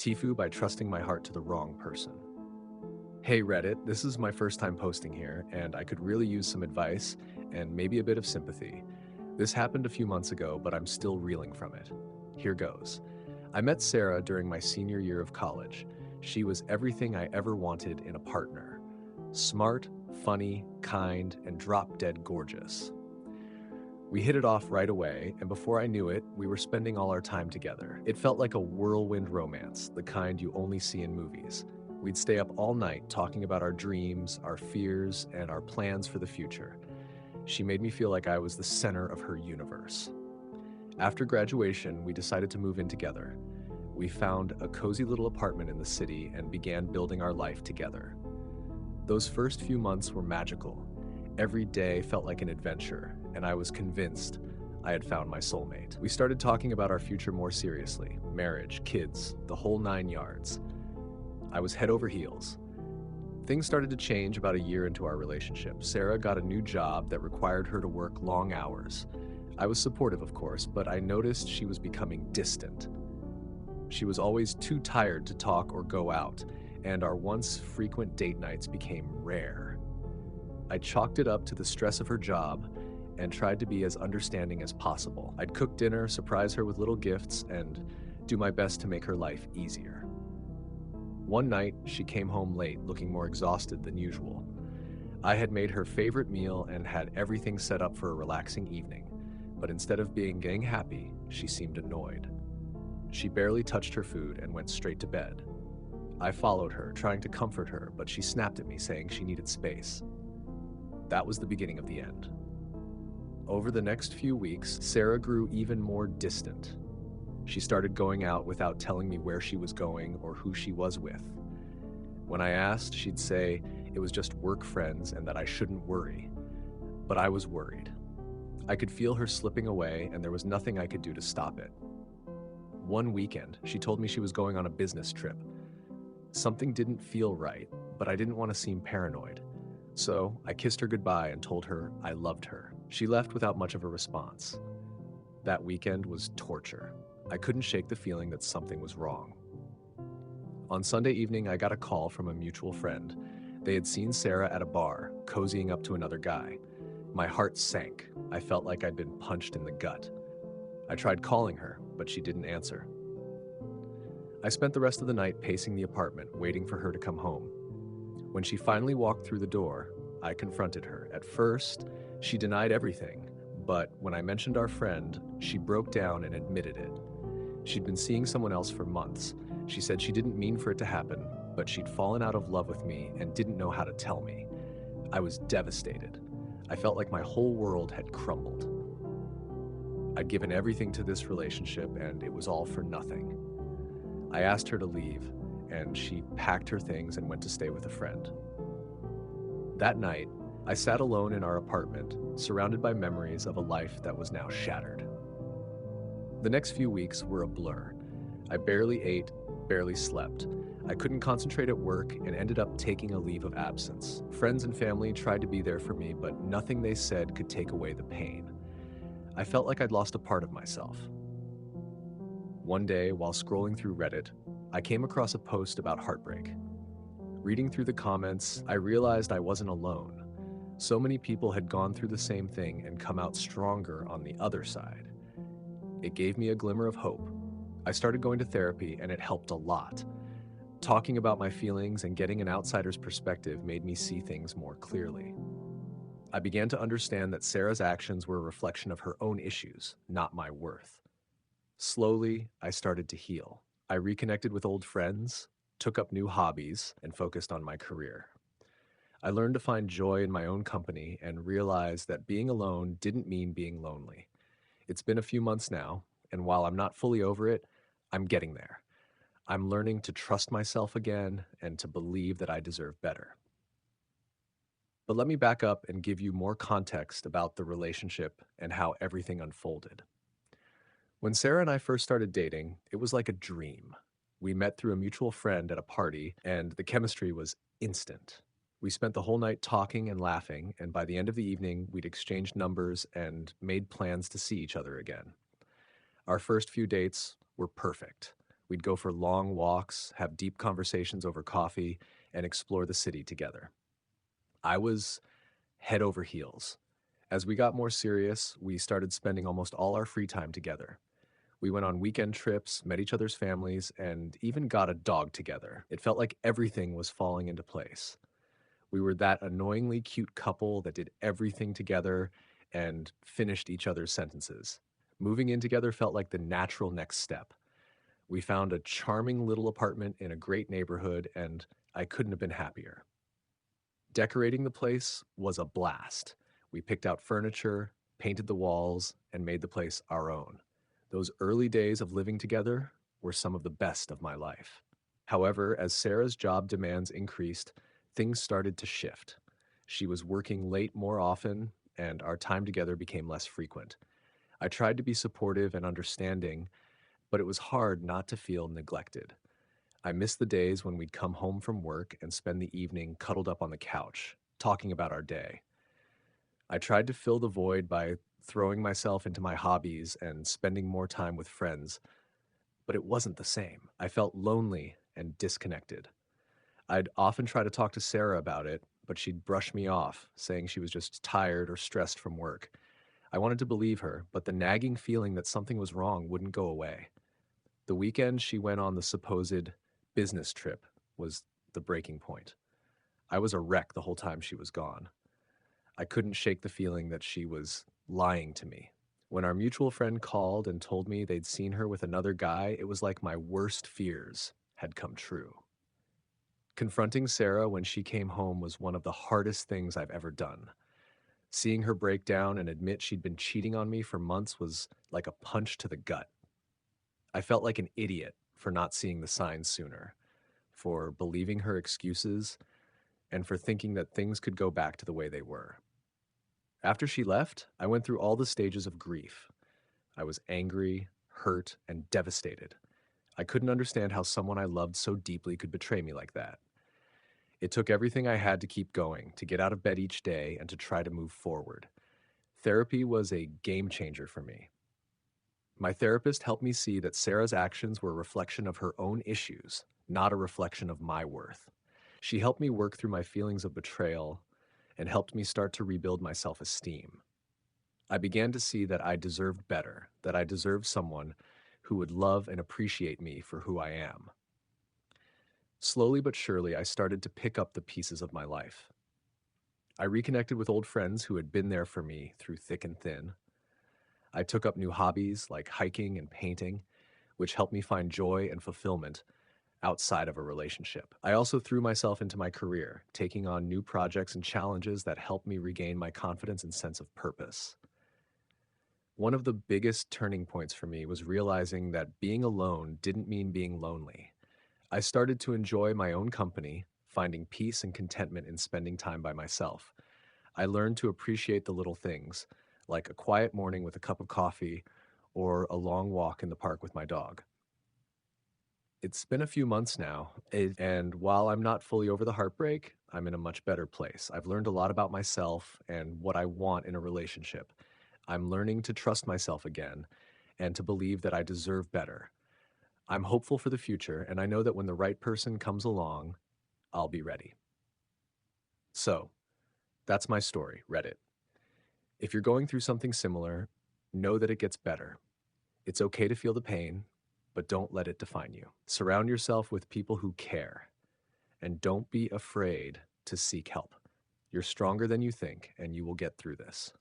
TIFU by trusting my heart to the wrong person. Hey Reddit, this is my first time posting here, and I could really use some advice and maybe a bit of sympathy. This happened a few months ago, but I'm still reeling from it. Here goes. I met Sarah during my senior year of college. She was everything I ever wanted in a partner: smart, funny, kind, and drop dead gorgeous. We hit it off right away, and before I knew it, we were spending all our time together. It felt like a whirlwind romance, the kind you only see in movies. We'd stay up all night talking about our dreams, our fears, and our plans for the future. She made me feel like I was the center of her universe. After graduation, we decided to move in together. We found a cozy little apartment in the city and began building our life together. Those first few months were magical. Every day felt like an adventure, and I was convinced I had found my soulmate. We started talking about our future more seriously: marriage, kids, the whole 9 yards. I was head over heels. Things started to change about a year into our relationship. Sarah got a new job that required her to work long hours. I was supportive, of course, but I noticed she was becoming distant. She was always too tired to talk or go out, and our once frequent date nights became rare. I chalked it up to the stress of her job and tried to be as understanding as possible. I'd cook dinner, surprise her with little gifts, and do my best to make her life easier. One night, she came home late, looking more exhausted than usual. I had made her favorite meal and had everything set up for a relaxing evening, but instead of getting happy, she seemed annoyed. She barely touched her food and went straight to bed. I followed her, trying to comfort her, but she snapped at me, saying she needed space. That was the beginning of the end. Over the next few weeks, Sarah grew even more distant. She started going out without telling me where she was going or who she was with. When I asked, she'd say it was just work friends and that I shouldn't worry. But I was worried. I could feel her slipping away, and there was nothing I could do to stop it. One weekend, she told me she was going on a business trip. Something didn't feel right, but I didn't want to seem paranoid. So I kissed her goodbye and told her I loved her. She left without much of a response. That weekend was torture. I couldn't shake the feeling that something was wrong. On Sunday evening, I got a call from a mutual friend. They had seen Sarah at a bar, cozying up to another guy. My heart sank. I felt like I'd been punched in the gut. I tried calling her, but she didn't answer. I spent the rest of the night pacing the apartment, waiting for her to come home. When she finally walked through the door, I confronted her. At first, she denied everything, but when I mentioned our friend, she broke down and admitted it. She'd been seeing someone else for months. She said she didn't mean for it to happen, but she'd fallen out of love with me and didn't know how to tell me. I was devastated. I felt like my whole world had crumbled. I'd given everything to this relationship, and it was all for nothing. I asked her to leave, and she packed her things and went to stay with a friend. That night, I sat alone in our apartment, surrounded by memories of a life that was now shattered. The next few weeks were a blur. I barely ate, barely slept. I couldn't concentrate at work and ended up taking a leave of absence. Friends and family tried to be there for me, but nothing they said could take away the pain. I felt like I'd lost a part of myself. One day, while scrolling through Reddit, I came across a post about heartbreak. Reading through the comments, I realized I wasn't alone. So many people had gone through the same thing and come out stronger on the other side. It gave me a glimmer of hope. I started going to therapy, and it helped a lot. Talking about my feelings and getting an outsider's perspective made me see things more clearly. I began to understand that Sarah's actions were a reflection of her own issues, not my worth. Slowly, I started to heal. I reconnected with old friends, took up new hobbies, and focused on my career. I learned to find joy in my own company and realized that being alone didn't mean being lonely. It's been a few months now, and while I'm not fully over it, I'm getting there. I'm learning to trust myself again and to believe that I deserve better. But let me back up and give you more context about the relationship and how everything unfolded. When Sarah and I first started dating, it was like a dream. We met through a mutual friend at a party, and the chemistry was instant. We spent the whole night talking and laughing, and by the end of the evening, we'd exchanged numbers and made plans to see each other again. Our first few dates were perfect. We'd go for long walks, have deep conversations over coffee, and explore the city together. I was head over heels. As we got more serious, we started spending almost all our free time together. We went on weekend trips, met each other's families, and even got a dog together. It felt like everything was falling into place. We were that annoyingly cute couple that did everything together and finished each other's sentences. Moving in together felt like the natural next step. We found a charming little apartment in a great neighborhood, and I couldn't have been happier. Decorating the place was a blast. We picked out furniture, painted the walls, and made the place our own. Those early days of living together were some of the best of my life. However, as Sarah's job demands increased, things started to shift. She was working late more often, and our time together became less frequent. I tried to be supportive and understanding, but it was hard not to feel neglected. I missed the days when we'd come home from work and spend the evening cuddled up on the couch, talking about our day. I tried to fill the void by throwing myself into my hobbies and spending more time with friends, but it wasn't the same. I felt lonely and disconnected. I'd often try to talk to Sarah about it, but she'd brush me off, saying she was just tired or stressed from work. I wanted to believe her, but the nagging feeling that something was wrong wouldn't go away. The weekend she went on the supposed business trip was the breaking point. I was a wreck the whole time she was gone. I couldn't shake the feeling that she was lying to me. When our mutual friend called and told me they'd seen her with another guy, it was like my worst fears had come true. Confronting Sarah when she came home was one of the hardest things I've ever done. Seeing her break down and admit she'd been cheating on me for months was like a punch to the gut. I felt like an idiot for not seeing the signs sooner, for believing her excuses, and for thinking that things could go back to the way they were. After she left, I went through all the stages of grief. I was angry, hurt, and devastated. I couldn't understand how someone I loved so deeply could betray me like that. It took everything I had to keep going, to get out of bed each day, and to try to move forward. Therapy was a game changer for me. My therapist helped me see that Sarah's actions were a reflection of her own issues, not a reflection of my worth. She helped me work through my feelings of betrayal and helped me start to rebuild my self-esteem. I began to see that I deserved better, that I deserved someone who would love and appreciate me for who I am. Slowly but surely, I started to pick up the pieces of my life. I reconnected with old friends who had been there for me through thick and thin. I took up new hobbies like hiking and painting, which helped me find joy and fulfillment outside of a relationship. I also threw myself into my career, taking on new projects and challenges that helped me regain my confidence and sense of purpose. One of the biggest turning points for me was realizing that being alone didn't mean being lonely. I started to enjoy my own company, finding peace and contentment in spending time by myself. I learned to appreciate the little things, like a quiet morning with a cup of coffee or a long walk in the park with my dog. It's been a few months now, and while I'm not fully over the heartbreak, I'm in a much better place. I've learned a lot about myself and what I want in a relationship. I'm learning to trust myself again and to believe that I deserve better. I'm hopeful for the future, and I know that when the right person comes along, I'll be ready. So, that's my story, Reddit. If you're going through something similar, know that it gets better. It's okay to feel the pain, but don't let it define you. Surround yourself with people who care, and don't be afraid to seek help. You're stronger than you think, and you will get through this.